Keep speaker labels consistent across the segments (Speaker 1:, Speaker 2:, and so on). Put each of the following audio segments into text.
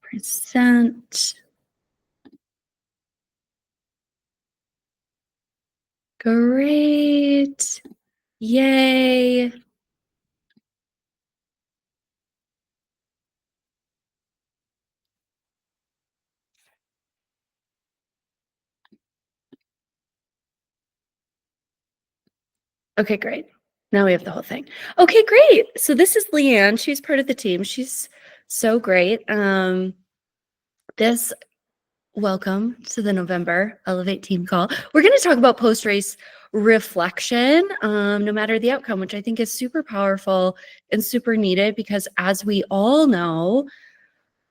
Speaker 1: Present. Great. Yay. Okay, great. Now we have the whole thing. Okay, great. So this is Leanne. She's part of the team. She's so great. This Welcome to the November Elevate team call. We're going to talk about post-race reflection, no matter the outcome, which I think is super powerful and super needed because as we all know,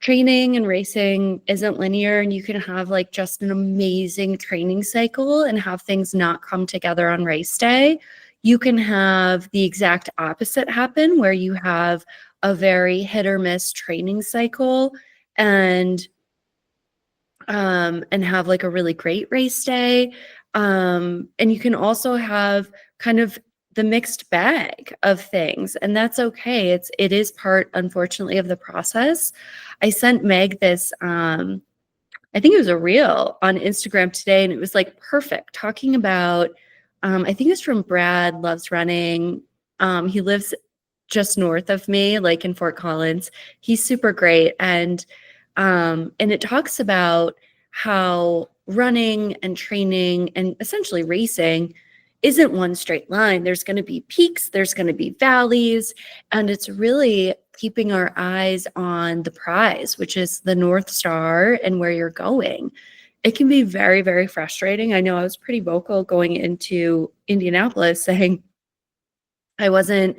Speaker 1: training and racing isn't linear and you can have like just an amazing training cycle and have things not come together on race day. You can have the exact opposite happen where you have a very hit or miss training cycle and have like a really great race day. And you can also have kind of the mixed bag of things, and that's okay. It is part, unfortunately, of the process. I sent Meg this, I think it was a reel on Instagram today, and it was like perfect talking about, I think it's from Brad Loves Running. He lives just north of me, like in Fort Collins. He's super great. And it talks about how running and training and essentially racing isn't one straight line. There's going to be peaks, there's going to be valleys, and it's really keeping our eyes on the prize, which is the North Star and where you're going. It can be very, very frustrating. I know I was pretty vocal going into Indianapolis saying I wasn't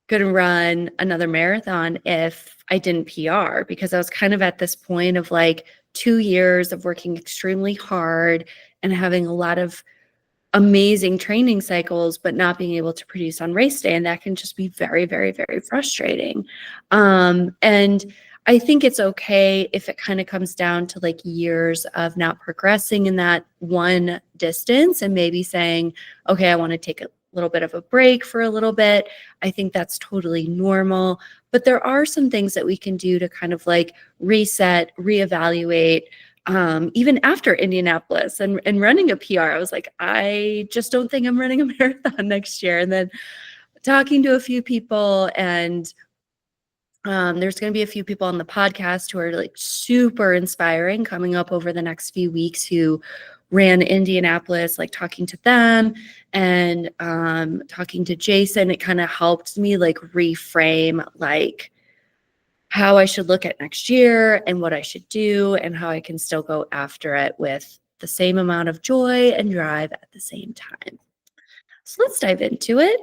Speaker 1: going to run another marathon if I didn't PR because I was kind of at this point of like 2 years of working extremely hard and having a lot of amazing training cycles, but not being able to produce on race day. And that can just be very, very, very frustrating. And I think it's okay if it kind of comes down to like years of not progressing in that one distance and maybe saying, okay, I want to take a little bit of a break for a little bit. I think that's totally normal. But there are some things that we can do to kind of like reset, reevaluate, even after Indianapolis and running a PR. I was like, I just don't think I'm running a marathon next year. And then talking to a few people, and there's going to be a few people on the podcast who are like super inspiring coming up over the next few weeks who ran Indianapolis, like talking to them and talking to Jason. It kind of helped me like reframe like how I should look at next year and what I should do and how I can still go after it with the same amount of joy and drive at the same time. So let's dive into it.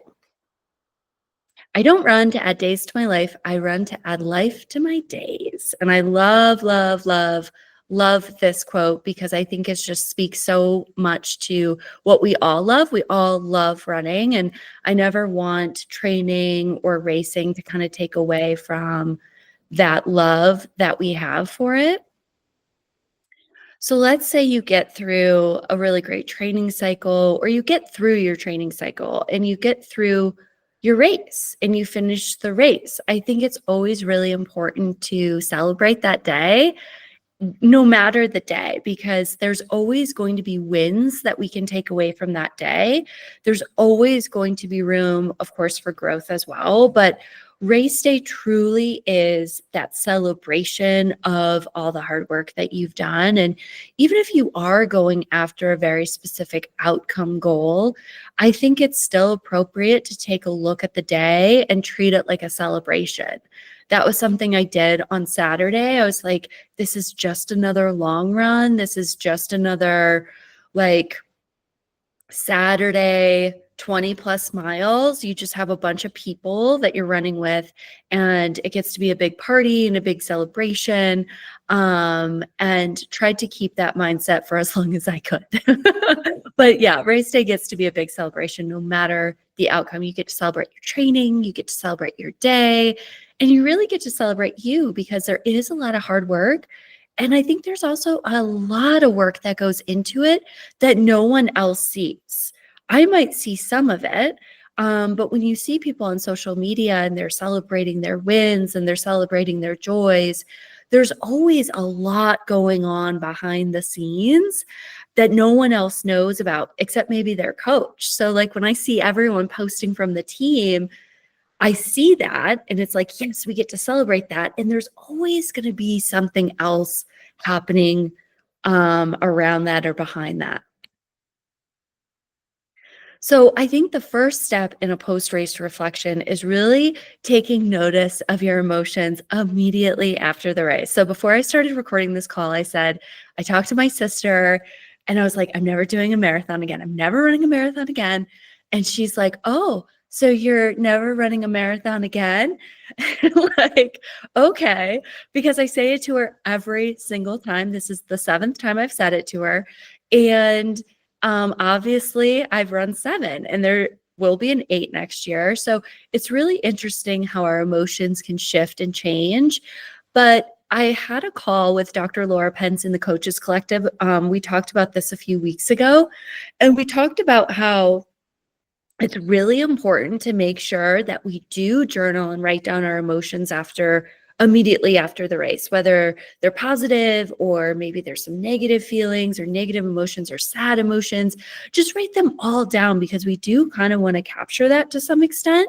Speaker 1: I don't run to add days to my life. I run to add life to my days. And I love, love, love, love this quote because I think it just speaks so much to what we all love. We all love running. And I never want training or racing to kind of take away from that love that we have for it. So let's say you get through a really great training cycle, or you get through your training cycle and you get through your race and you finish the race. I think it's always really important to celebrate that day, no matter the day, because there's always going to be wins that we can take away from that day. There's always going to be room, of course, for growth as well. But race day truly is that celebration of all the hard work that you've done. And even if you are going after a very specific outcome goal, I think it's still appropriate to take a look at the day and treat it like a celebration. That was something I did on Saturday. I was like, this is just another long run. This is just another like Saturday 20 plus miles. You just have a bunch of people that you're running with, and it gets to be a big party and a big celebration. And tried to keep that mindset for as long as I could. But yeah, race day gets to be a big celebration no matter the outcome. You get to celebrate your training, you get to celebrate your day, and you really get to celebrate you because there is a lot of hard work. And I think there's also a lot of work that goes into it that no one else sees. I might see some of it, but when you see people on social media and they're celebrating their wins and they're celebrating their joys, there's always a lot going on behind the scenes that no one else knows about except maybe their coach. So like when I see everyone posting from the team, I see that and it's like, yes, we get to celebrate that. And there's always going to be something else happening around that or behind that. So I think the first step in a post-race reflection is really taking notice of your emotions immediately after the race. So before I started recording this call, I said, I talked to my sister and I was like, I'm never doing a marathon again. I'm never running a marathon again. And she's like, oh, so you're never running a marathon again? Like, okay, because I say it to her every single time. This is the 7th time I've said it to her. And obviously I've run 7 and there will be an 8 next year. So it's really interesting how our emotions can shift and change. But I had a call with Dr. Laura Pence in the Coaches Collective. We talked about this a few weeks ago, and we talked about how it's really important to make sure that we do journal and write down our emotions immediately after the race, whether they're positive or maybe there's some negative feelings or negative emotions or sad emotions. Just write them all down because we do kind of want to capture that to some extent.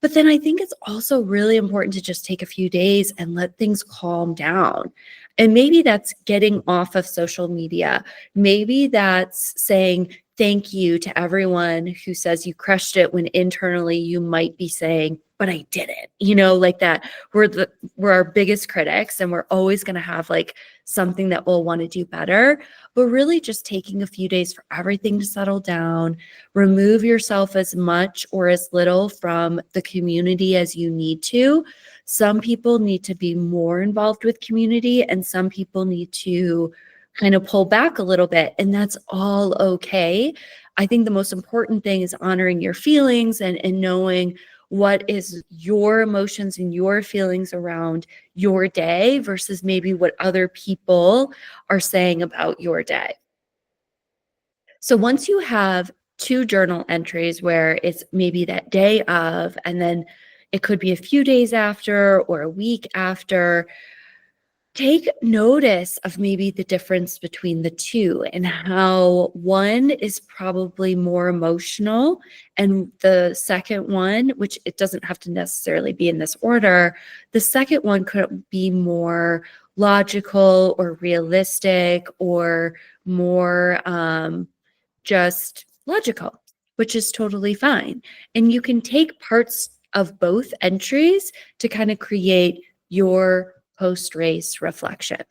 Speaker 1: But then I think it's also really important to just take a few days and let things calm down. And maybe that's getting off of social media. Maybe that's saying thank you to everyone who says you crushed it when internally you might be saying, but I didn't, like that. We're our biggest critics and we're always going to have like something that we'll want to do better, but really just taking a few days for everything to settle down, remove yourself as much or as little from the community as you need to. Some people need to be more involved with community and some people need to kind of pull back a little bit, and that's all okay. I think the most important thing is honoring your feelings and knowing what is your emotions and your feelings around your day versus maybe what other people are saying about your day. So once you have 2 journal entries where it's maybe that day of, and then it could be a few days after or a week after, take notice of maybe the difference between the two and how one is probably more emotional and the second one, which it doesn't have to necessarily be in this order, the second one could be more logical or realistic or more just logical, which is totally fine. And you can take parts of both entries to kind of create your post-race reflection.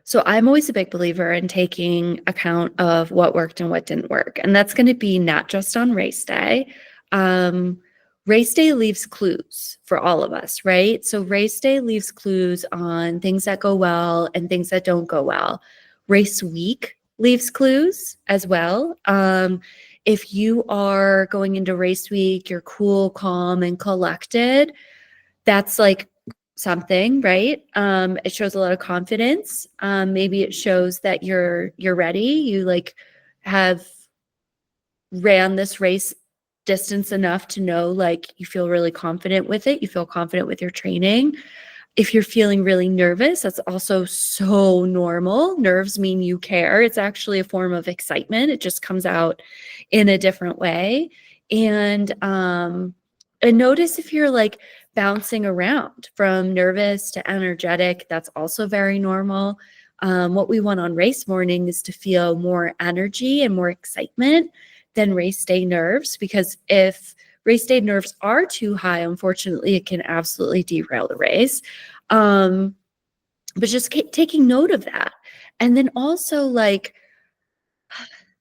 Speaker 1: So I'm always a big believer in taking account of what worked and what didn't work. And that's going to be not just on race day. Um, Race day leaves clues for all of us, right? So race day leaves clues on things that go well and things that don't go well. Race week leaves clues as well. If you are going into race week, you're cool, calm, and collected, that's like something, right? It shows a lot of confidence. Maybe it shows that you're ready. You like have ran this race distance enough to know like you feel really confident with it. You feel confident with your training. If you're feeling really nervous, that's also so normal. Nerves mean you care. It's actually a form of excitement. It just comes out in a different way. And notice if you're like bouncing around from nervous to energetic, that's also very normal. What we want on race morning is to feel more energy and more excitement than race day nerves, because if race day nerves are too high, unfortunately, it can absolutely derail the race. But just taking note of that. And then also like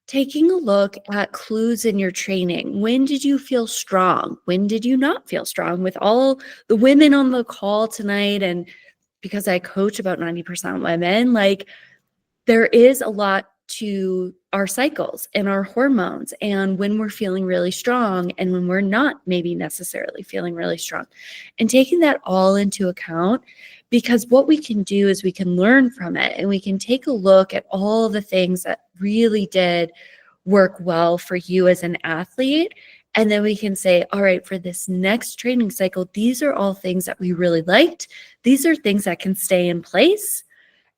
Speaker 1: taking a look at clues in your training. When did you feel strong? When did you not feel strong? With all the women on the call tonight, and because I coach about 90% women, like there is a lot to our cycles and our hormones and when we're feeling really strong and when we're not maybe necessarily feeling really strong, and taking that all into account, because what we can do is we can learn from it and we can take a look at all the things that really did work well for you as an athlete And then we can say, all right, for this next training cycle, these are all things that we really liked. These are things that can stay in place.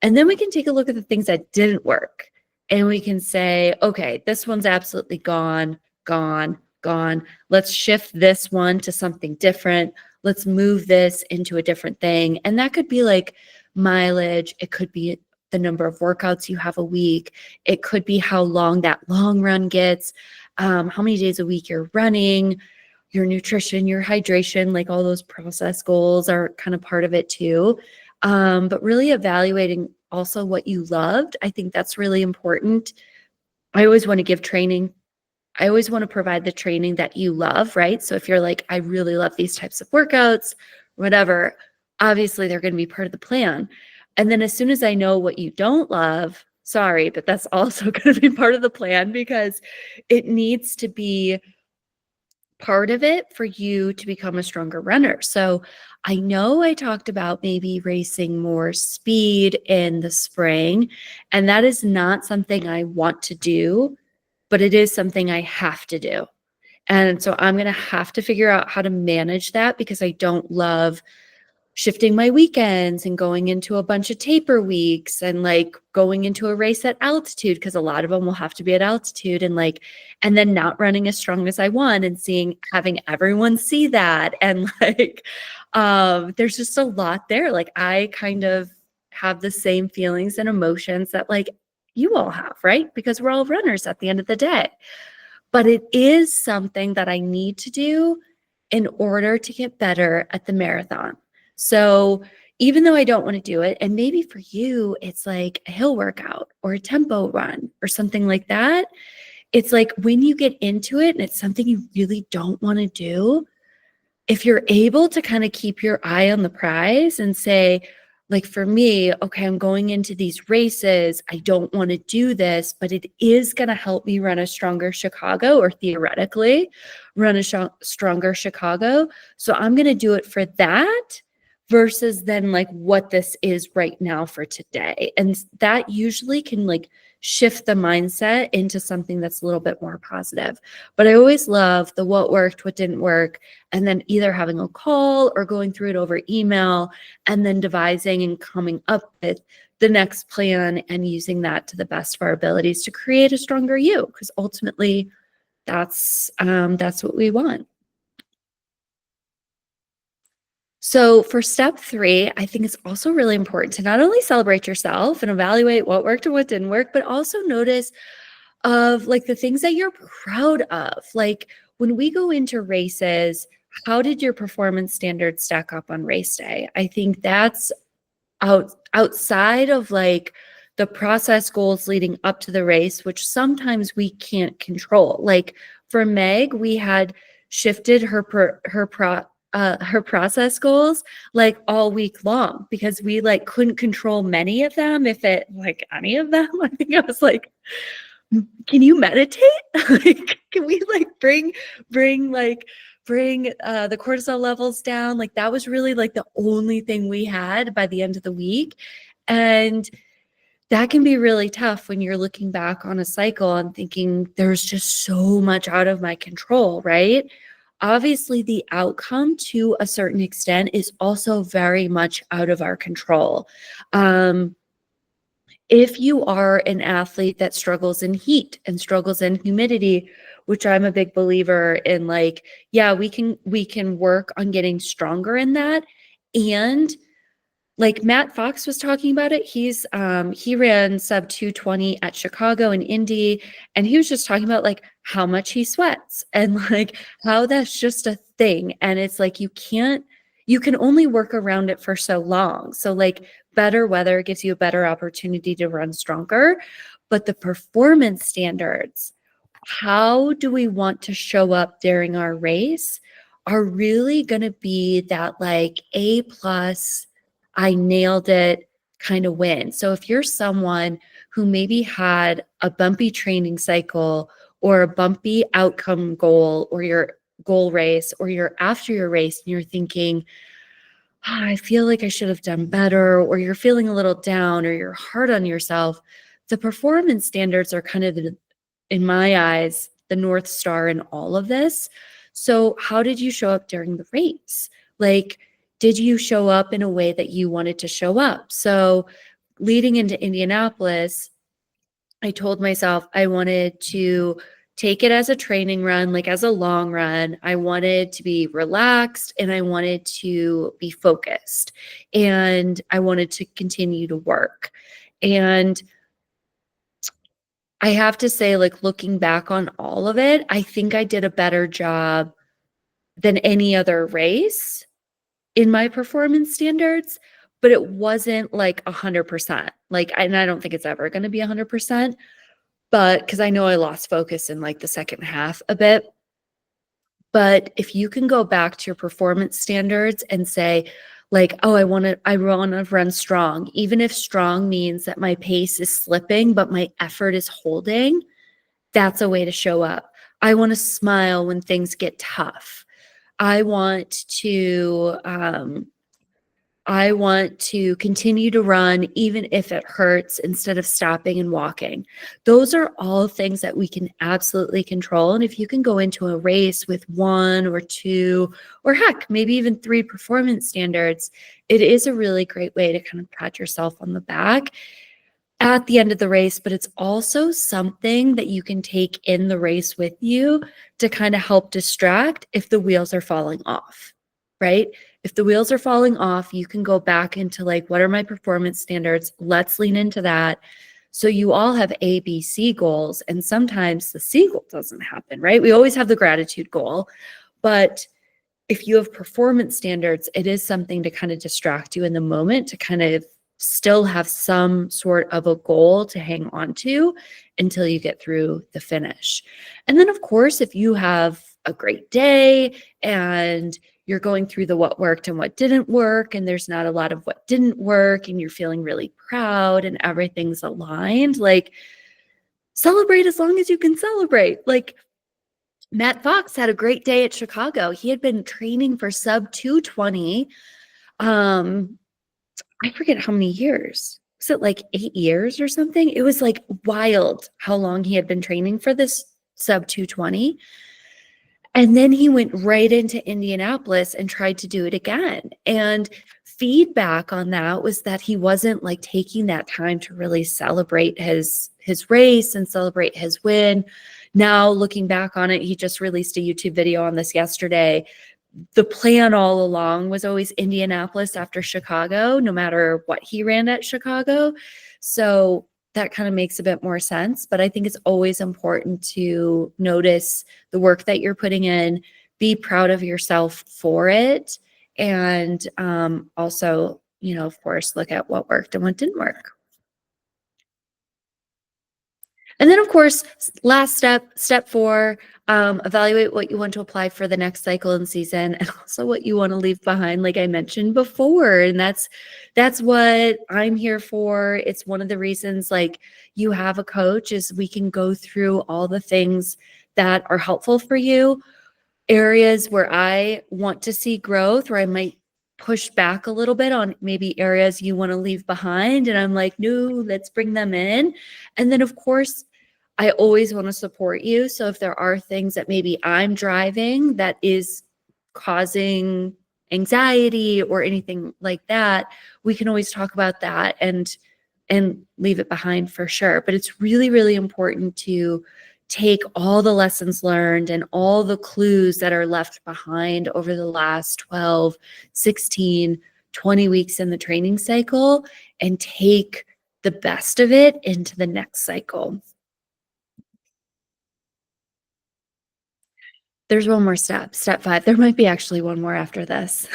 Speaker 1: And then we can take a look at the things that didn't work. And we can say, okay, this one's absolutely gone, gone, gone. Let's shift this one to something different. Let's move this into a different thing. And that could be like mileage. It could be the number of workouts you have a week. It could be how long that long run gets, how many days a week you're running, your nutrition, your hydration, like all those process goals are kind of part of it too. But really evaluating also what you loved. I think that's really important. I always want to give training. I always want to provide the training that you love, right? So if you're like, I really love these types of workouts, whatever, obviously they're going to be part of the plan. And then as soon as I know what you don't love, sorry, but that's also going to be part of the plan because it needs to be part of it for you to become a stronger runner. So I know I talked about maybe racing more speed in the spring, and that is not something I want to do, but it is something I have to do. And so I'm going to have to figure out how to manage that because I don't love shifting my weekends and going into a bunch of taper weeks and like going into a race at altitude because a lot of them will have to be at altitude and then not running as strong as I want and having everyone see that and there's just a lot there. Like I kind of have the same feelings and emotions that like you all have, right? Because we're all runners at the end of the day. But it is something that I need to do in order to get better at the marathon. So even though I don't want to do it, and maybe for you, it's like a hill workout or a tempo run or something like that. It's like when you get into it and it's something you really don't want to do, if you're able to kind of keep your eye on the prize and say, like for me, okay, I'm going into these races. I don't want to do this, but it is going to help me run a stronger Chicago or theoretically run a stronger Chicago. So I'm going to do it for that versus then like what this is right now for today. And that usually can like shift the mindset into something that's a little bit more positive. But I always love the what worked, what didn't work, and then either having a call or going through it over email and then devising and coming up with the next plan and using that to the best of our abilities to create a stronger you, because ultimately that's what we want. So for step 3, I think it's also really important to not only celebrate yourself and evaluate what worked and what didn't work, but also notice of like the things that you're proud of. Like when we go into races, how did your performance standards stack up on race day? I think that's outside of like the process goals leading up to the race, which sometimes we can't control. Like for Meg, we had shifted her process goals like all week long because we like couldn't control many of them, if it like any of them. I think I was like, can you meditate? Like, can we like bring the cortisol levels down? Like that was really like the only thing we had by the end of the week. And that can be really tough when you're looking back on a cycle and thinking there's just so much out of my control, right? Obviously, the outcome to a certain extent is also very much out of our control. If you are an athlete that struggles in heat and struggles in humidity, which I'm a big believer in, like, yeah, we can work on getting stronger in that. And like Matt Fox was talking about it, he ran sub 220 at Chicago and Indy, and he was just talking about like how much he sweats and like how that's just a thing. And it's like you can only work around it for so long. So like better weather gives you a better opportunity to run stronger, but the performance standards, how do we want to show up during our race, are really going to be that like A plus, I nailed it kind of win. So if you're someone who maybe had a bumpy training cycle or a bumpy outcome goal or your goal race, or you're after your race and you're thinking, "Ah, I feel like I should have done better," or you're feeling a little down or you're hard on yourself, the performance standards are kind of, in my eyes, the North Star in all of this. So how did you show up during the race? Like, did you show up in a way that you wanted to show up? So leading into Indianapolis, I told myself I wanted to take it as a training run, like as a long run. I wanted to be relaxed and I wanted to be focused and I wanted to continue to work. And I have to say, like, looking back on all of it, I think I did a better job than any other race in my performance standards, but it wasn't like 100%. Like, and I don't think it's ever going to be 100%, but because I know I lost focus in like the second half a bit. But if you can go back to your performance standards and say, like, oh, I want to run strong, even if strong means that my pace is slipping, but my effort is holding, that's a way to show up. I want to smile when things get tough. I want to continue to run even if it hurts instead of stopping and walking. Those are all things that we can absolutely control. And if you can go into a race with one or two, or heck, maybe even three performance standards, it is a really great way to kind of pat yourself on the back at the end of the race, but it's also something that you can take in the race with you to kind of help distract if the wheels are falling off, right? If the wheels are falling off, you can go back into like, what are my performance standards? Let's lean into that. So you all have A, B, C goals, and sometimes the C goal doesn't happen, right? We always have the gratitude goal, but if you have performance standards, it is something to kind of distract you in the moment to kind of still have some sort of a goal to hang on to until you get through the finish. And then, of course, if you have a great day and you're going through the what worked and what didn't work, and there's not a lot of what didn't work, and you're feeling really proud and everything's aligned, like, celebrate as long as you can celebrate. Like, Matt Fox had a great day at Chicago. He had been training for sub 220. I forget how many years. Was it like 8 years or something? It was like wild how long he had been training for this sub 220. And then he went right into Indianapolis and tried to do it again. And feedback on that was that he wasn't like taking that time to really celebrate his race and celebrate his win. Now looking back on it, he just released a YouTube video on this yesterday. The plan all along was always Indianapolis after Chicago, no matter what he ran at Chicago. So that kind of makes a bit more sense. But I think it's always important to notice the work that you're putting in, be proud of yourself for it. And also, of course, look at what worked and what didn't work. And then, of course, last step 4, evaluate what you want to apply for the next cycle and season, and also what you want to leave behind, like I mentioned before. And that's what I'm here for. It's one of the reasons, like, you have a coach, is we can go through all the things that are helpful for you, areas where I want to see growth, where I might push back a little bit on maybe areas you want to leave behind. And I'm like, no, let's bring them in. And then, of course, I always want to support you. So if there are things that maybe I'm driving that is causing anxiety or anything like that, we can always talk about that and leave it behind for sure. But it's really, really important to take all the lessons learned and all the clues that are left behind over the last 12, 16, 20 weeks in the training cycle and take the best of it into the next cycle. There's one more step, step 5. There might be actually one more after this.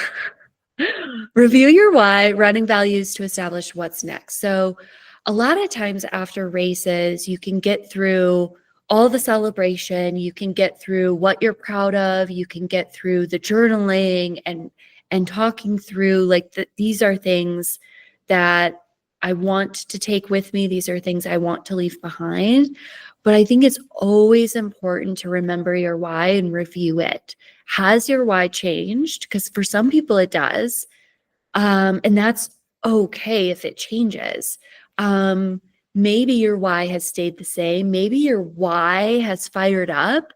Speaker 1: Review your why, running values to establish what's next. So a lot of times after races, you can get through all the celebration, you can get through what you're proud of, you can get through the journaling and talking through like these are things that I want to take with me. These are things I want to leave behind. But I think it's always important to remember your why and review it. Has your why changed? Because for some people it does. And that's okay if it changes. maybe your why has stayed the same. Maybe your why has fired up.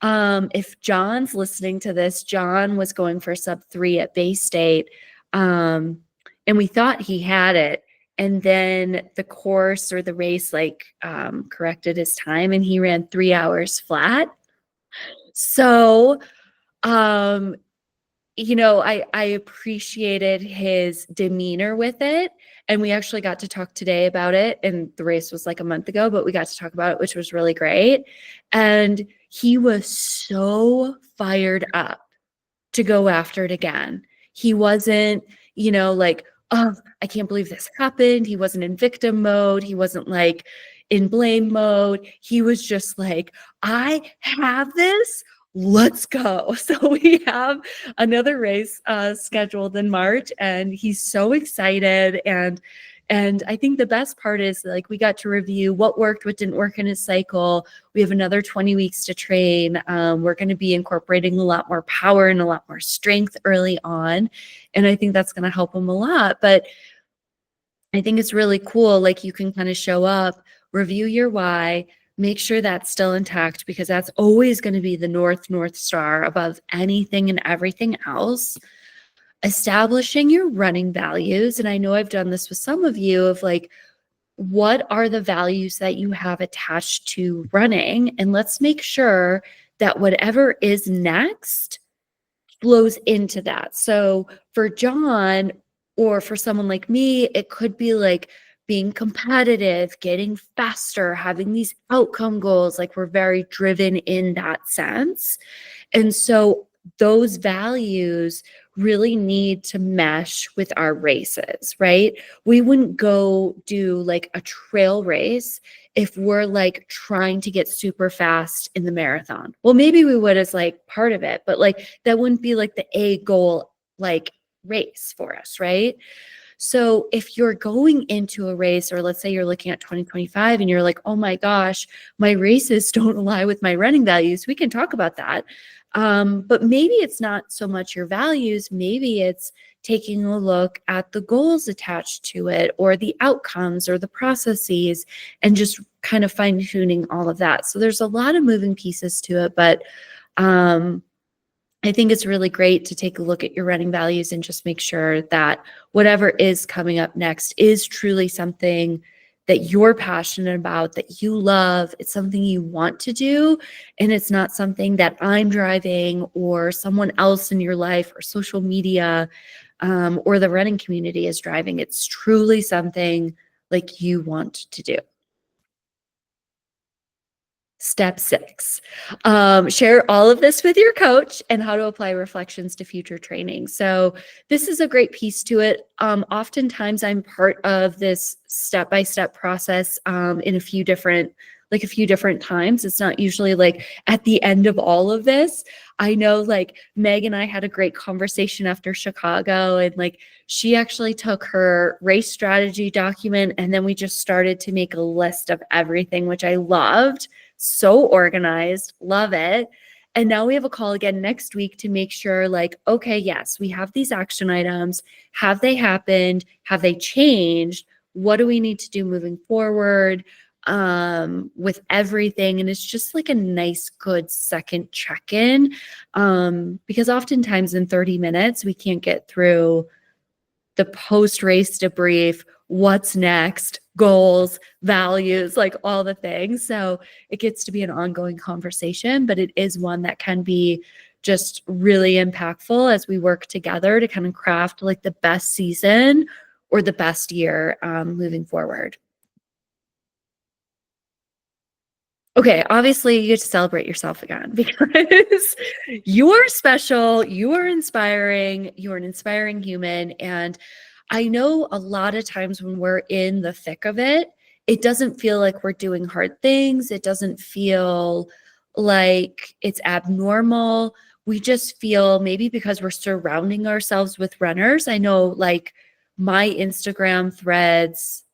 Speaker 1: If John's listening to this, John was going for sub 3 at Bay State. And we thought he had it. And then the course or the race corrected his time and he ran 3 hours flat. So, I appreciated his demeanor with it. And we actually got to talk today about it. And the race was like a month ago, but we got to talk about it, which was really great. And he was so fired up to go after it again. He wasn't, like, oh, I can't believe this happened. He wasn't in victim mode. He wasn't like in blame mode. He was just like, I have this. Let's go. So we have another race scheduled in March and he's so excited. And I think the best part is like we got to review what worked, what didn't work in his cycle. We have another 20 weeks to train. We're going to be incorporating a lot more power and a lot more strength early on. And I think that's going to help him a lot. But I think it's really cool. Like you can kind of show up, review your why, make sure that's still intact because that's always going to be the North Star above anything and everything else. Establishing your running values. And I know I've done this with some of you of like, what are the values that you have attached to running? And let's make sure that whatever is next flows into that. So for John or for someone like me, it could be like being competitive, getting faster, having these outcome goals. Like we're very driven in that sense. And so those values really need to mesh with our races, right? We wouldn't go do like a trail race if we're like trying to get super fast in the marathon. Well, maybe we would as like part of it, but like that wouldn't be like the A goal like race for us, right? So if you're going into a race, or let's say you're looking at 2025 and you're like, oh my gosh, my races don't align with my running values, we can talk about that. But maybe it's not so much your values, maybe it's taking a look at the goals attached to it or the outcomes or the processes and just kind of fine tuning all of that. So there's a lot of moving pieces to it, but I think it's really great to take a look at your running values and just make sure that whatever is coming up next is truly something that you're passionate about, that you love. It's something you want to do. And it's not something that I'm driving or someone else in your life or social media or the running community is driving. It's truly something like you want to do. Step 6, share all of this with your coach and how to apply reflections to future training. So this is a great piece to it. Oftentimes I'm part of this step-by-step process in a few different times. It's not usually like at the end of all of this. I know like Meg and I had a great conversation after Chicago and like she actually took her race strategy document and then we just started to make a list of everything, which I loved. So organized, love it. And now we have a call again next week to make sure like, okay, yes, we have these action items. Have they happened? Have they changed? What do we need to do moving forward with everything? And it's just like a nice, good second check-in because oftentimes in 30 minutes, we can't get through the post-race debrief, what's next, goals, values, like all the things. So it gets to be an ongoing conversation, but it is one that can be just really impactful as we work together to kind of craft like the best season or the best year moving forward. Okay, obviously you get to celebrate yourself again because you are special, you are inspiring, you are an inspiring human. And I know a lot of times when we're in the thick of it, it doesn't feel like we're doing hard things. It doesn't feel like it's abnormal. We just feel maybe because we're surrounding ourselves with runners. I know like my Instagram threads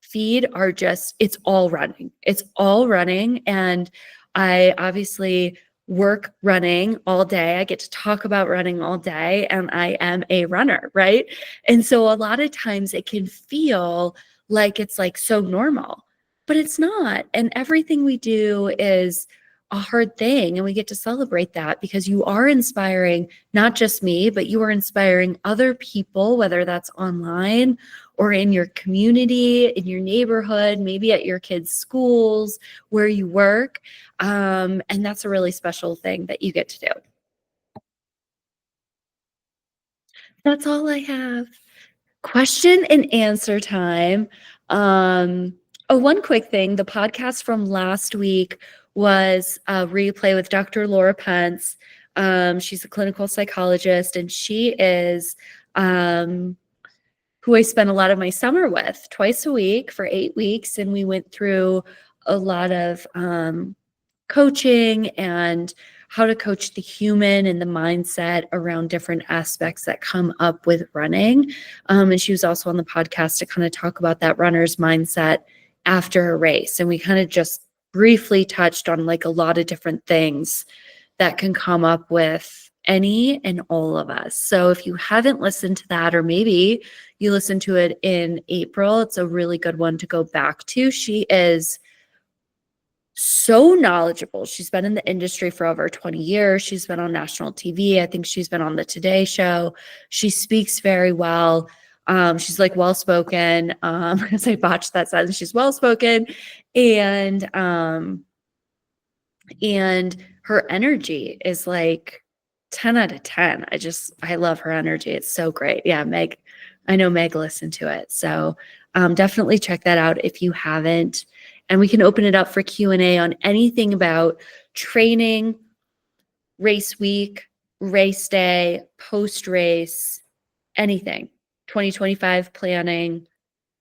Speaker 1: feed are just, it's all running. It's all running. And I obviously work running all day. I get to talk about running all day and I am a runner, right? And so a lot of times it can feel like it's like so normal. but it's not. And everything we do is a hard thing. And we get to celebrate that because you are inspiring not just me, but you are inspiring other people, whether that's online or in your community, in your neighborhood, maybe at your kids' schools, where you work. And that's a really special thing that you get to do. That's all I have. Question and answer time. One quick thing. The podcast from last week was a replay with Dr. Laura Pence. She's a clinical psychologist, and she is who I spent a lot of my summer with twice a week for 8 weeks. And we went through a lot of coaching and how to coach the human and the mindset around different aspects that come up with running. And she was also on the podcast to kind of talk about that runner's mindset after a race. And we kind of just briefly touched on like a lot of different things that can come up with any and all of us. So if you haven't listened to that, or maybe you listened to it in April, it's a really good one to go back to. She is so knowledgeable. She's been in the industry for over 20 years. She's been on national TV. I think she's been on the Today Show. She speaks very well. She's like well-spoken. As I botched that sentence, she's well-spoken. And her energy is like 10 out of 10. I love her energy. It's so great. Yeah, Meg, I know Meg listened to it. So definitely check that out if you haven't. And we can open it up for Q&A on anything about training, race week, race day, post-race, anything. 2025 planning,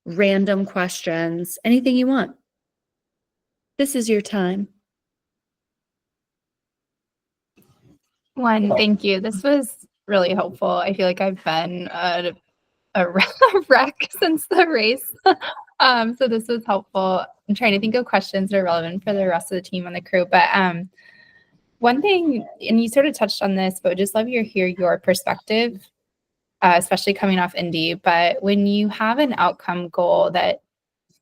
Speaker 1: random questions, anything you want. This is your time.
Speaker 2: Thank you. This was really helpful. I feel like I've been a wreck since the race. So this was helpful. I'm trying to think of questions that are relevant for the rest of the team and the crew. But one thing, and you sort of touched on this, but I'd just love to hear your perspective, especially coming off Indy. But when you have an outcome goal that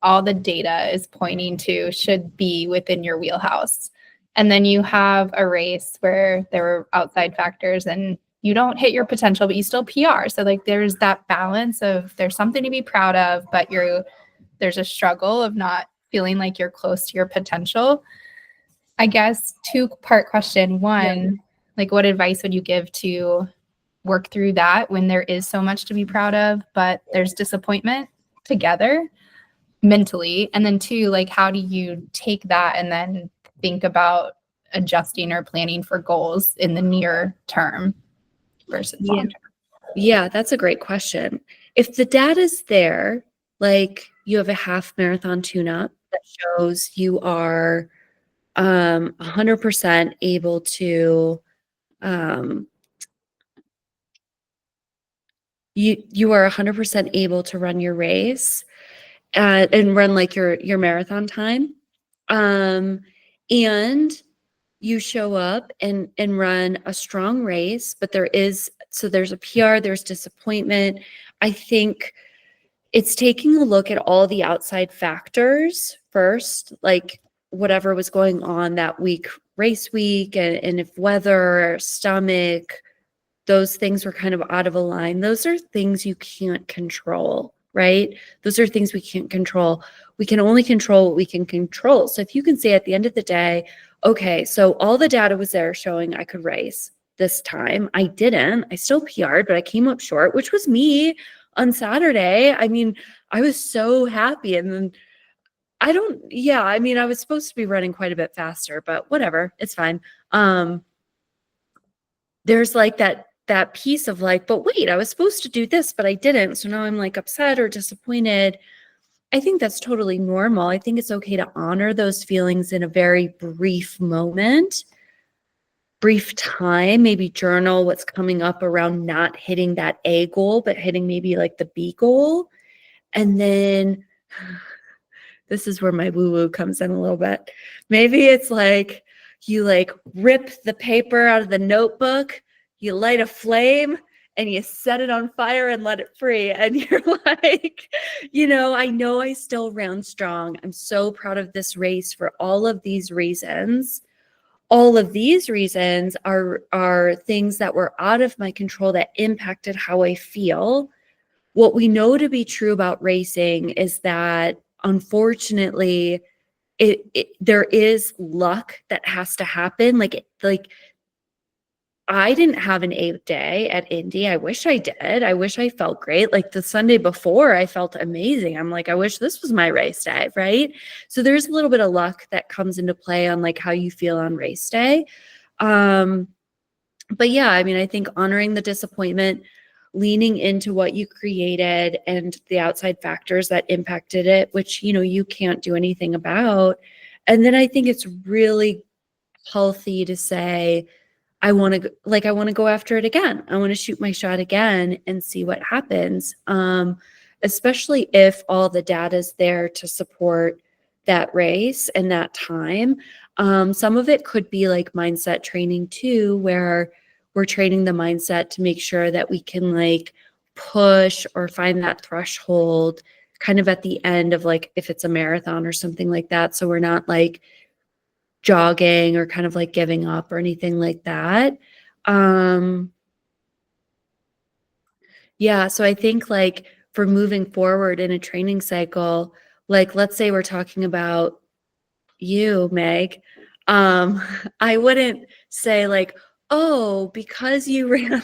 Speaker 2: all the data is pointing to should be within your wheelhouse, and then you have a race where there were outside factors and you don't hit your potential, but you still PR. So like there's that balance of there's something to be proud of, but there's a struggle of not feeling like you're close to your potential. I guess 2-part question. One, like what advice would you give to work through that when there is so much to be proud of, but there's disappointment together mentally? And then 2, like how do you take that and then think about adjusting or planning for goals in the near term versus long term?
Speaker 1: Yeah, that's a great question. If the data's there, like you have a half marathon tune-up that shows you are 100% able to you are 100% able to run your race and run like your marathon time. And you show up and run a strong race, but there's a PR, there's disappointment. I think it's taking a look at all the outside factors first, like whatever was going on that week, race week, and if weather, stomach, those things were kind of out of a line. Those are things you can't control, right? Those are things we can't control. We can only control what we can control. So if you can say at the end of the day, okay, so all the data was there showing I could race this time. I didn't. I still PR'd, but I came up short, which was me on Saturday. I mean, I was so happy. And then I was supposed to be running quite a bit faster, but whatever, it's fine. There's like that piece of like, but wait, I was supposed to do this, but I didn't. So now I'm like upset or disappointed. I think that's totally normal. I think it's okay to honor those feelings in a very brief moment, brief time, maybe journal what's coming up around not hitting that A goal, but hitting maybe like the B goal. And then this is where my woo-woo comes in a little bit. Maybe it's like you like rip the paper out of the notebook, you light a flame, and you set it on fire and let it free. And you're like, I know I still ran strong. I'm so proud of this race for all of these reasons. All of these reasons are things that were out of my control that impacted how I feel. What we know to be true about racing is that, unfortunately, there is luck that has to happen. Like I didn't have an A day at Indy. I wish I did. I wish I felt great. Like the Sunday before, I felt amazing. I'm like, I wish this was my race day, right? So there's a little bit of luck that comes into play on like how you feel on race day. But yeah, I mean, I think honoring the disappointment, leaning into what you created and the outside factors that impacted it, which, you can't do anything about. And then I think it's really healthy to say, I want to go after it again. I want to shoot my shot again and see what happens. Especially if all the data is there to support that race and that time. Some of it could be like mindset training too, where we're training the mindset to make sure that we can like push or find that threshold kind of at the end of like if it's a marathon or something like that. So we're not like jogging or kind of like giving up or anything like that. Yeah, so I think like for moving forward in a training cycle, like let's say we're talking about you, Meg, I wouldn't say like, oh, because you ran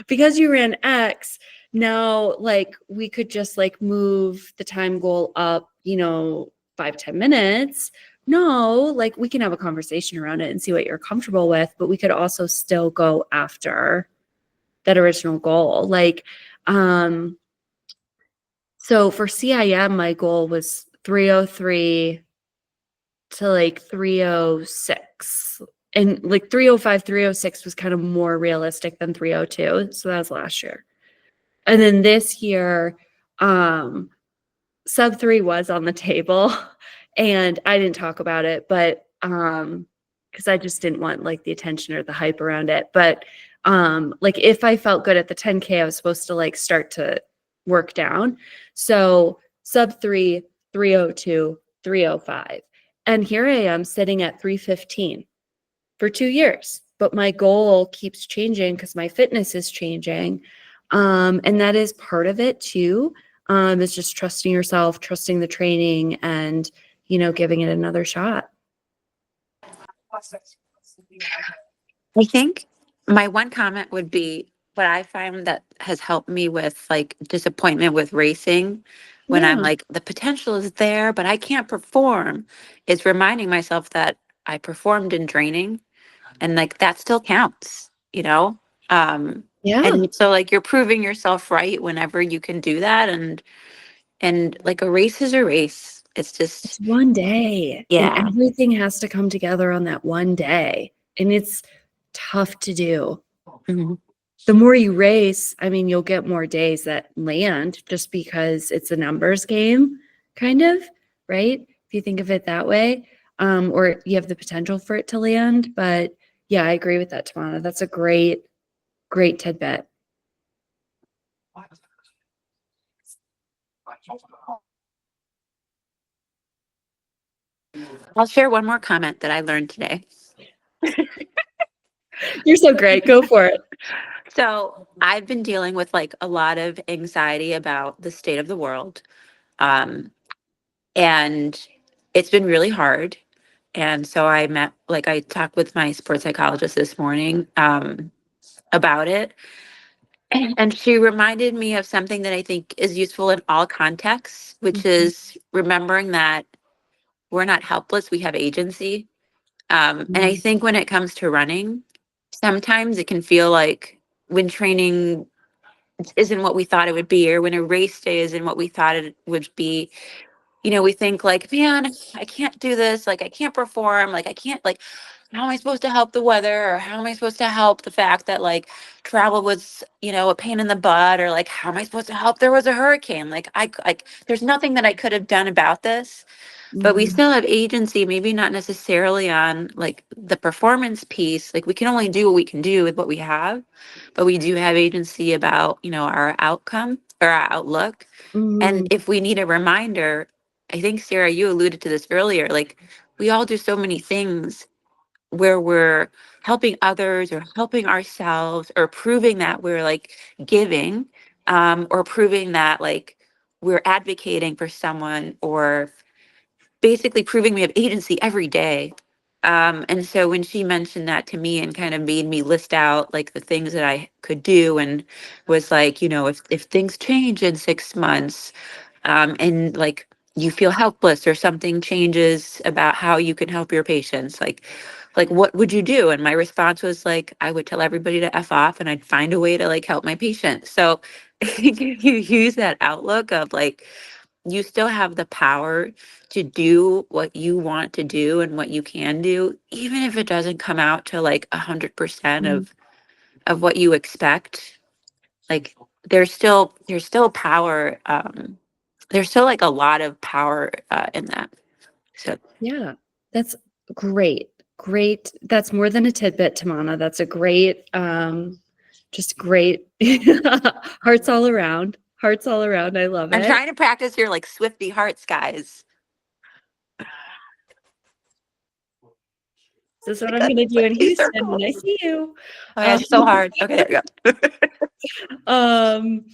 Speaker 1: because you ran X, now like we could just like move the time goal up, 5-10 minutes. No, like we can have a conversation around it and see what you're comfortable with, but we could also still go after that original goal. Like, so for CIM, my goal was 303 to like 306. And like 305, 306 was kind of more realistic than 302. So that was last year. And then this year, sub 3 was on the table and I didn't talk about it, but because I just didn't want like the attention or the hype around it. But like if I felt good at the 10K, I was supposed to like start to work down. So sub 3, 302, 305. And here I am sitting at 315 for 2 years. But my goal keeps changing because my fitness is changing. And that is part of it too. Is just trusting yourself, trusting the training, and giving it another shot.
Speaker 3: I think my one comment would be what I find that has helped me with like disappointment with racing when I'm
Speaker 1: Yeah.
Speaker 3: like, the potential is there, but I can't perform, is reminding myself that I performed in training and like that still counts, you know?
Speaker 1: Yeah.
Speaker 3: And so like you're proving yourself right whenever you can do that. And like a race is a race. It's just,
Speaker 1: It's one day.
Speaker 3: yeah.
Speaker 1: And everything has to come together on that one day. And it's tough to do.
Speaker 3: Mhm.
Speaker 1: The more you race, I mean, you'll get more days that land just because it's a numbers game, kind of, right? If you think of it that way, or you have the potential for it to land. But yeah, I agree with that, Tamana. That's a great, great tidbit.
Speaker 3: I'll share one more comment that I learned today.
Speaker 1: You're so great. Go for it.
Speaker 3: So I've been dealing with like a lot of anxiety about the state of the world. And it's been really hard. And so I talked with my sports psychologist this morning about it. And she reminded me of something that I think is useful in all contexts, which is remembering that we're not helpless, we have agency. And I think when it comes to running, sometimes it can feel like when training isn't what we thought it would be, or when a race day isn't what we thought it would be, we think like, man, I can't do this. Like, I can't perform. Like, I can't, like, how am I supposed to help the weather, or how am I supposed to help the fact that like travel was, a pain in the butt, or like how am I supposed to help there was a hurricane? Like there's nothing that I could have done about this, but we
Speaker 1: Mhm.
Speaker 3: still have agency, maybe not necessarily on like the performance piece. Like we can only do what we can do with what we have, but we do have agency about, our outcome or our outlook. And
Speaker 1: Mhm.
Speaker 3: if we need a reminder, I think Sarah, you alluded to this earlier, like we all do so many things where we're helping others or helping ourselves or proving that we're like giving, or proving that like we're advocating for someone, or basically proving we have agency every day. And so when she mentioned that to me and kind of made me list out like the things that I could do, and was like, if things change in 6 months, and like you feel helpless, or something changes about how you can help your patients, like what would you do? And my response was like, I would tell everybody to F off, and I'd find a way to like help my patient. So you use that outlook of like, you still have the power to do what you want to do and what you can do, even if it doesn't come out to like 100%
Speaker 1: Mhm.
Speaker 3: of what you expect. Like there's still power. There's still like a lot of power in that. So
Speaker 1: Yeah, that's great. Great. That's more than a tidbit, Tamana. That's a great, just great hearts all around. Hearts all around. I love
Speaker 3: I'm
Speaker 1: it.
Speaker 3: trying to practice your like Swifty hearts, guys.
Speaker 1: This is what
Speaker 3: Like
Speaker 1: I'm
Speaker 3: a
Speaker 1: going to do in
Speaker 3: Swifty
Speaker 1: Houston
Speaker 3: circle.
Speaker 1: when I see you.
Speaker 3: Oh yeah,
Speaker 1: Um,
Speaker 3: it's so hard. Okay, there we go.
Speaker 1: um,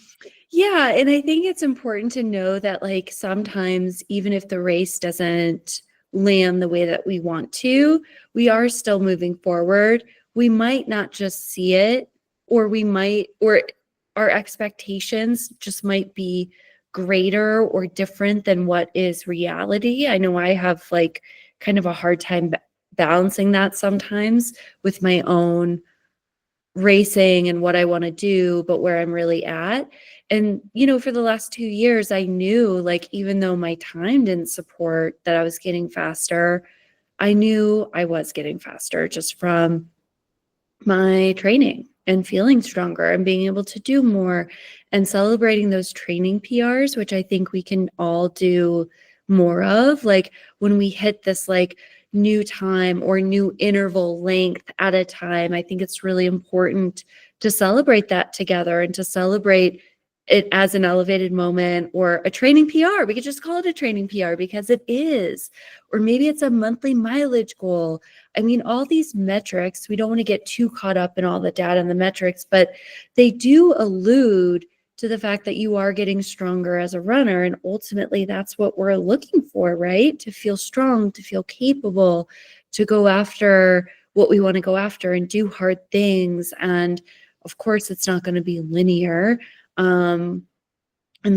Speaker 1: yeah, and I think it's important to know that like sometimes even if the race doesn't land the way that we want to, we are still moving forward. We might not just see it, or our expectations just might be greater or different than what is reality. I know I have like kind of a hard time balancing that sometimes with my own racing and what I want to do, but where I'm really at. And, for the last 2 years, I knew like, even though my time didn't support that I was getting faster, I knew I was getting faster just from my training and feeling stronger and being able to do more and celebrating those training PRs, which I think we can all do more of. Like when we hit this like new time or new interval length at a time, I think it's really important to celebrate that together and to celebrate it as an elevated moment or a training PR. We could just call it a training PR because it is. Or maybe it's a monthly mileage goal. I mean, all these metrics, we don't want to get too caught up in all the data and the metrics, but they do allude to the fact that you are getting stronger as a runner. And ultimately, that's what we're looking for, right? To feel strong, to feel capable, to go after what we want to go after and do hard things. And of course, it's not going to be linear. And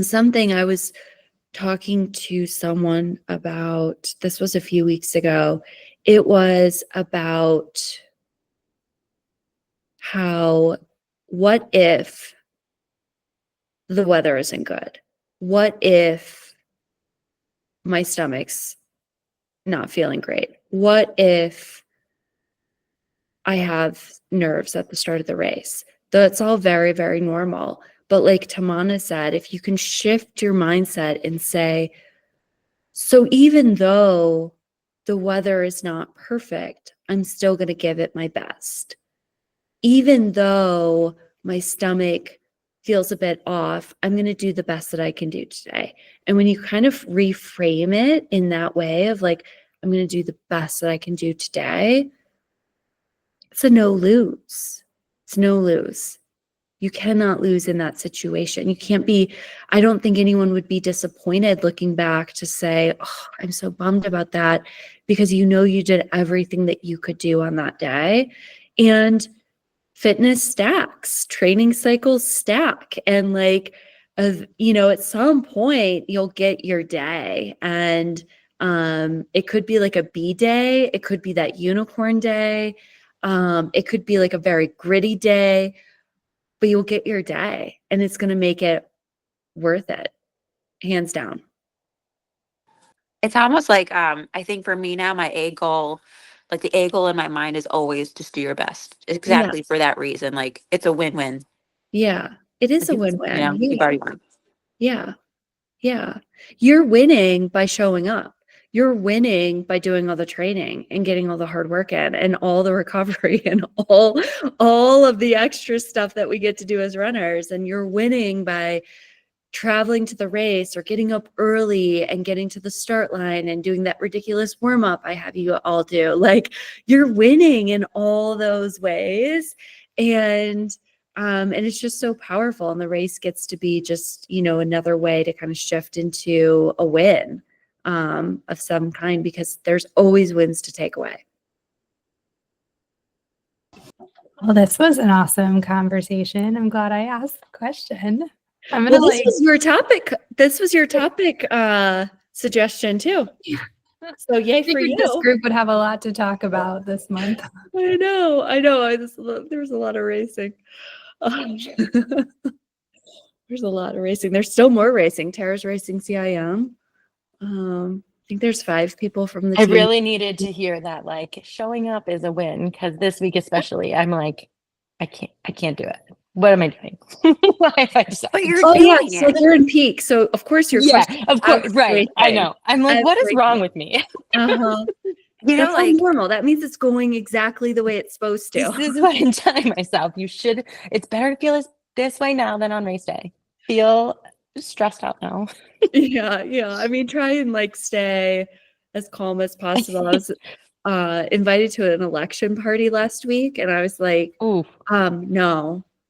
Speaker 1: something I was talking to someone about, this was a few weeks ago. It was about how, what if the weather isn't good? What if my stomach's not feeling great? What if I have nerves at the start of the race? That's all very, very normal. But like Tamana said, if you can shift your mindset and say, so even though the weather is not perfect, I'm still going to give it my best. Even though my stomach feels a bit off, I'm going to do the best that I can do today. And when you kind of reframe it in that way of like, I'm going to do the best that I can do today, it's a no lose. It's no lose. You cannot lose in that situation. You can't be, I don't think anyone would be disappointed looking back to say, oh, I'm so bummed about that, because you did everything that you could do on that day. And fitness stacks, training cycles stack. And like, at some point you'll get your day. And it could be like a B day, it could be that unicorn day, it could be like a very gritty day, but you'll get your day and it's going to make it worth it, hands down.
Speaker 3: It's almost like I think for me now, my A goal, Like the A goal in my mind is always just do your best. Exactly for that reason. Like it's a win-win.
Speaker 1: Yeah. It is a
Speaker 3: Like, it's,
Speaker 1: win-win.
Speaker 3: you've already won.
Speaker 1: Yeah. Yeah. You're winning by showing up. You're winning by doing all the training and getting all the hard work in and all the recovery and all of the extra stuff that we get to do as runners. And you're winning by traveling to the race or getting up early and getting to the start line and doing that ridiculous warm up I have you all do. Like you're winning in all those ways. And it's just so powerful. And the race gets to be just, another way to kind of shift into a win of some kind, because there's always wins to take away.
Speaker 2: Well, this was an awesome conversation. I'm glad I asked the question. I'm gonna
Speaker 1: Well, this was your topic. This was your topic suggestion too. So yay for you.
Speaker 2: This group would have a lot to talk about this month.
Speaker 1: I know. There was a lot of racing. There's a lot of racing. There's still more racing. Tara's racing CIM. I think there's 5 people from the
Speaker 4: I
Speaker 1: team.
Speaker 4: really needed to hear that, like showing up is a win, because this week especially, I'm like, I can't do it. What am I doing? Why have I decided?
Speaker 3: But you're
Speaker 1: Oh yeah,
Speaker 3: doing
Speaker 1: so
Speaker 3: it.
Speaker 1: you're in peak. So of course you're
Speaker 4: Yeah,
Speaker 1: crushing
Speaker 4: of course, right.
Speaker 1: everything.
Speaker 4: I know. I'm like, what is wrong
Speaker 1: Everything.
Speaker 4: with me?
Speaker 1: Uh-huh.
Speaker 3: You know,
Speaker 1: That's
Speaker 3: like
Speaker 1: not normal. That means it's going exactly the way it's supposed to.
Speaker 4: This is what I'm telling myself. It's better to feel this way now than on race day. Feel stressed out now.
Speaker 1: Yeah. I mean, try and like stay as calm as possible. I was invited to an election party last week, and I was like,
Speaker 4: Ooh,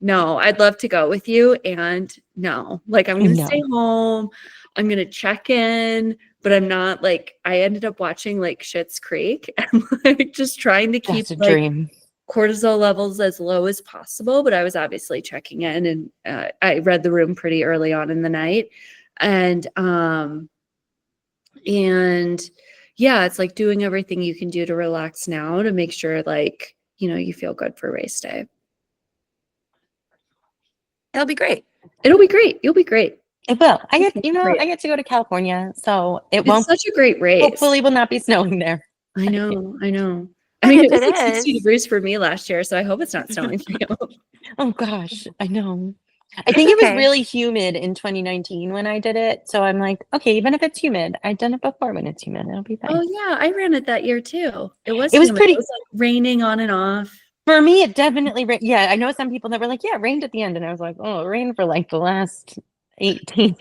Speaker 1: no, I'd love to go with you, and no, like I'm gonna
Speaker 4: No.
Speaker 1: stay home. I'm gonna check in, but I'm not like. I ended up watching like Schitt's Creek and like just trying to keep
Speaker 4: that's a
Speaker 1: like
Speaker 4: dream.
Speaker 1: cortisol levels as low as possible. But I was obviously checking in, and I read the room pretty early on in the night, and yeah, it's like doing everything you can do to relax now to make sure like you feel good for race day.
Speaker 3: it'll be great.
Speaker 1: It'll be great. You'll be great.
Speaker 4: It will. I
Speaker 1: It's
Speaker 4: get to go to California, so it
Speaker 1: It's
Speaker 4: won't.
Speaker 1: such a great race.
Speaker 4: Hopefully, will not be snowing there.
Speaker 1: I know. I
Speaker 3: And
Speaker 1: mean,
Speaker 3: if
Speaker 1: it was
Speaker 3: it
Speaker 1: like 60
Speaker 3: is-
Speaker 1: degrees for me last year, so I hope it's not snowing for you.
Speaker 4: Oh gosh, I know. I
Speaker 3: It's
Speaker 4: think it was
Speaker 3: okay.
Speaker 4: really humid in 2019 when I did it. So I'm like, okay, even if it's humid, I've done it before when it's humid. It'll be fine.
Speaker 1: Oh yeah, I ran it that year too. It was
Speaker 4: pretty-
Speaker 1: It was like raining on and off.
Speaker 4: For me, it definitely rained. Yeah, I know some people that were like, yeah, it rained at the end. And I was like, oh, it rained for like the last 18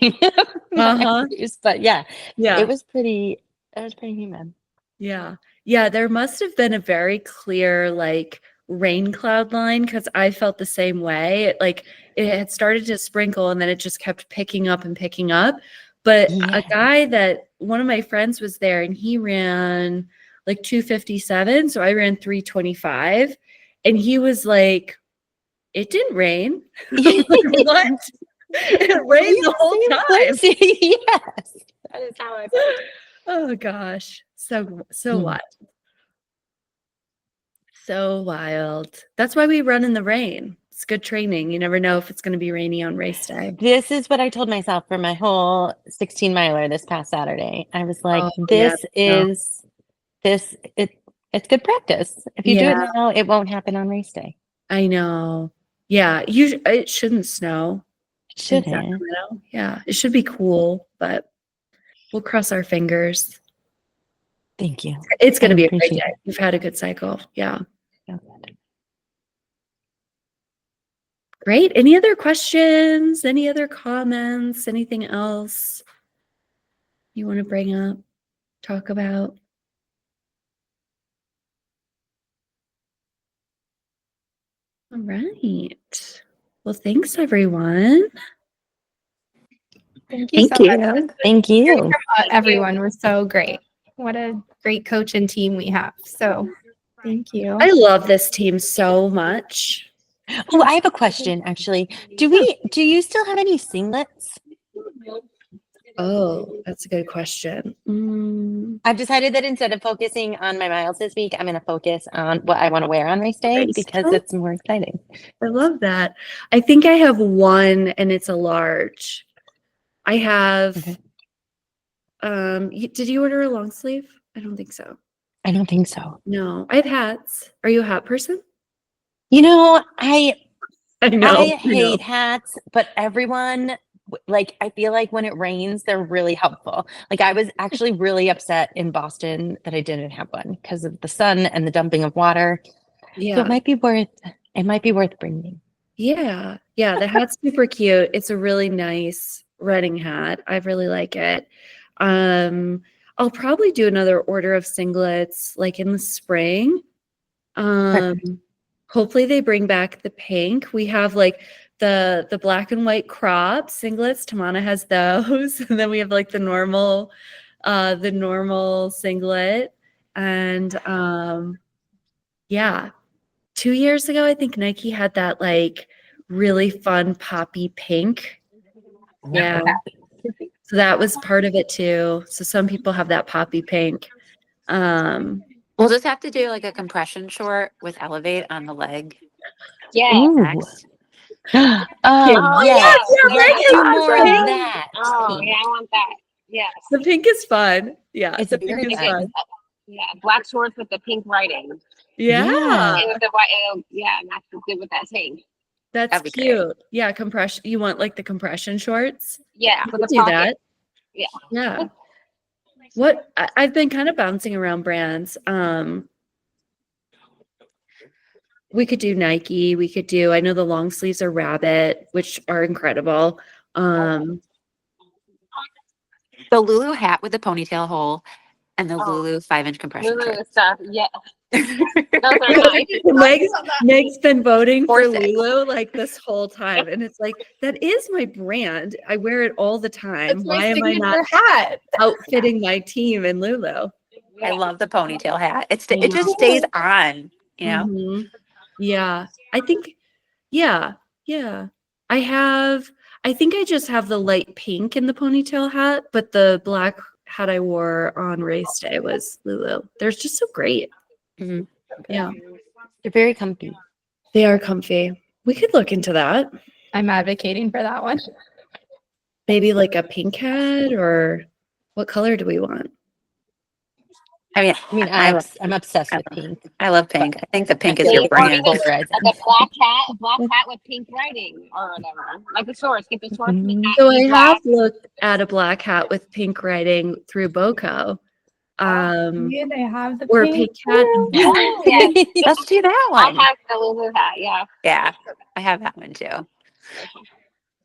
Speaker 1: Uh-huh.
Speaker 4: years. But yeah,
Speaker 1: Yeah.
Speaker 4: it was pretty humid.
Speaker 1: Yeah. There must have been a very clear like rain cloud line, because I felt the same way. It had started to sprinkle and then it just kept picking up and picking up. But
Speaker 4: Yeah.
Speaker 1: a guy that one of my friends was there and he ran like 2:57. So I ran 3:25. And he was like, it didn't rain. I'm like, what? It rained the whole time.
Speaker 4: Yes, that is how I felt.
Speaker 1: Oh gosh. So
Speaker 4: Mm.
Speaker 1: wild. So wild. That's why we run in the rain. It's good training. You never know if it's going to be rainy on race day.
Speaker 4: This is what I told myself for my whole 16 miler this past Saturday. I was like,
Speaker 1: Oh, yeah,
Speaker 4: it's good practice. If you do
Speaker 1: Yeah.
Speaker 4: it now, it won't happen on race day.
Speaker 1: I know. Yeah, it shouldn't snow.
Speaker 4: It
Speaker 1: in
Speaker 4: shouldn't.
Speaker 1: Sacramento. Yeah, it should be cool, but we'll cross our fingers.
Speaker 4: Thank you.
Speaker 1: It's going to
Speaker 4: I
Speaker 1: be a great
Speaker 4: appreciate
Speaker 1: day. You've had a good cycle. Yeah.
Speaker 4: So good.
Speaker 1: Great. Any other questions? Any other comments? Anything else you want to bring up, talk about? All right. Well, thanks everyone.
Speaker 2: Thank you
Speaker 3: Thank
Speaker 2: so
Speaker 3: you.
Speaker 2: much.
Speaker 4: Thank you.
Speaker 2: Everyone was so great. What a great coach and team we have. So thank you.
Speaker 1: I love this team so much.
Speaker 4: Oh, I have a question actually. Do you still have any singlets?
Speaker 1: Oh, that's a good question.
Speaker 4: I've decided that instead of focusing on my miles this week, I'm going to focus on what I want to wear on race day
Speaker 1: Race
Speaker 4: because
Speaker 1: day?
Speaker 4: it's more exciting.
Speaker 1: I love that. I think I have one and it's a large. I have
Speaker 4: Okay.
Speaker 1: did you order a long sleeve? I don't think so.
Speaker 4: I don't think so.
Speaker 1: No, I have hats. Are you a hat person?
Speaker 4: You know, I
Speaker 1: know.
Speaker 4: hate hats, but everyone like I feel like when it rains, they're really helpful. Like I was actually really upset in Boston that I didn't have one because of the sun and the dumping of water. So
Speaker 1: Yeah.
Speaker 4: it might be worth bringing.
Speaker 1: Yeah. Yeah. The hat's super cute. It's a really nice running hat. I really like it. I'll probably do another order of singlets like in the spring. Hopefully they bring back the pink. We have like the black and white crop singlets. Tamana has those. And then we have like the normal singlet. And yeah. 2 years ago, I think Nike had that like really fun poppy pink. Yeah. So that was part of it too. So some people have that poppy pink.
Speaker 3: We'll just have to do like a compression short with Elevate on the leg
Speaker 5: Yeah.
Speaker 4: Ooh.
Speaker 3: next.
Speaker 4: Oh,
Speaker 1: Oh,
Speaker 4: yes.
Speaker 1: yeah,
Speaker 4: Let's
Speaker 1: Megan,
Speaker 4: do more of
Speaker 1: right?
Speaker 4: that.
Speaker 5: Oh, yeah, I want that. Yes.
Speaker 1: The pink is fun. Yeah.
Speaker 4: It's
Speaker 1: The
Speaker 4: very
Speaker 1: pink is
Speaker 4: fun.
Speaker 1: fun.
Speaker 5: Yeah, black shorts with the pink writing.
Speaker 1: Yeah.
Speaker 4: Yeah.
Speaker 5: And with the white, yeah, and that's good with that tank.
Speaker 1: That's
Speaker 3: That'd be great.
Speaker 1: cute. Yeah. Compression. You want like the compression shorts?
Speaker 5: Yeah,
Speaker 1: We
Speaker 5: with
Speaker 1: could
Speaker 5: the
Speaker 1: do
Speaker 5: pocket.
Speaker 1: that.
Speaker 5: Yeah.
Speaker 1: Yeah. I've been kind of bouncing around brands. We could do Nike. We could do, I know the long sleeves are Rabbit, which are incredible.
Speaker 3: The Lulu hat with the ponytail hole and the
Speaker 5: Oh.
Speaker 3: Lulu 5-inch compression
Speaker 5: Lulu
Speaker 3: shorts.
Speaker 5: stuff. Yeah, those are nice.
Speaker 1: Meg's been voting for
Speaker 3: Force it.
Speaker 1: Lulu like this whole time. And it's like, that is my brand. I wear it all the time.
Speaker 2: That's my
Speaker 1: Why am I not
Speaker 2: signature hat.
Speaker 1: outfitting my team in Lulu?
Speaker 3: I love the ponytail hat. It just stays on, you know?
Speaker 1: Mhm. Yeah. I think, yeah. I think I just have the light pink in the ponytail hat, but the black hat I wore on race day was Lulu. They're just so great.
Speaker 3: Mhm.
Speaker 1: Yeah.
Speaker 4: They're very comfy.
Speaker 1: They are comfy. We could look into that.
Speaker 2: I'm advocating for that one.
Speaker 1: Maybe like a pink hat, or what color do we want?
Speaker 3: I mean,
Speaker 4: I mean, I'm obsessed with pink.
Speaker 3: I love pink. I think the pink
Speaker 4: I
Speaker 3: is
Speaker 4: feel
Speaker 3: your
Speaker 4: like it's
Speaker 3: brand.
Speaker 4: polarizing.
Speaker 5: Like a black hat with pink writing or whatever. Like the shorts, get the shorts. With that
Speaker 1: So I
Speaker 5: black.
Speaker 1: have looked at a black hat with pink writing through Boco.
Speaker 2: Yeah, they have the
Speaker 1: Or a
Speaker 2: pink.
Speaker 1: pink hat.
Speaker 5: Oh, yeah.
Speaker 3: Let's do that
Speaker 5: I
Speaker 3: one.
Speaker 5: have the Lulu hat. Yeah.
Speaker 3: Yeah, I have that one too.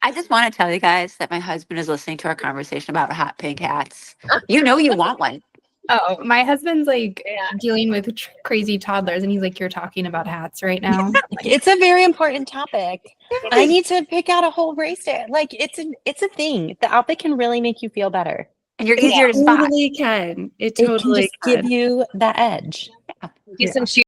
Speaker 3: I just want to tell you guys that my husband is listening to our conversation about hot pink hats. You know you want one.
Speaker 2: Oh, my husband's like
Speaker 5: Yeah.
Speaker 2: dealing with crazy toddlers, and he's like, "You're talking about hats right now."
Speaker 4: It's a very important topic. I need to pick out a whole race day. Like it's a thing. The outfit can really make you feel better.
Speaker 3: And you're
Speaker 1: It
Speaker 3: easier to spot.
Speaker 1: totally can. It
Speaker 4: It can
Speaker 1: totally
Speaker 4: just give you that edge.
Speaker 5: Get some shoes.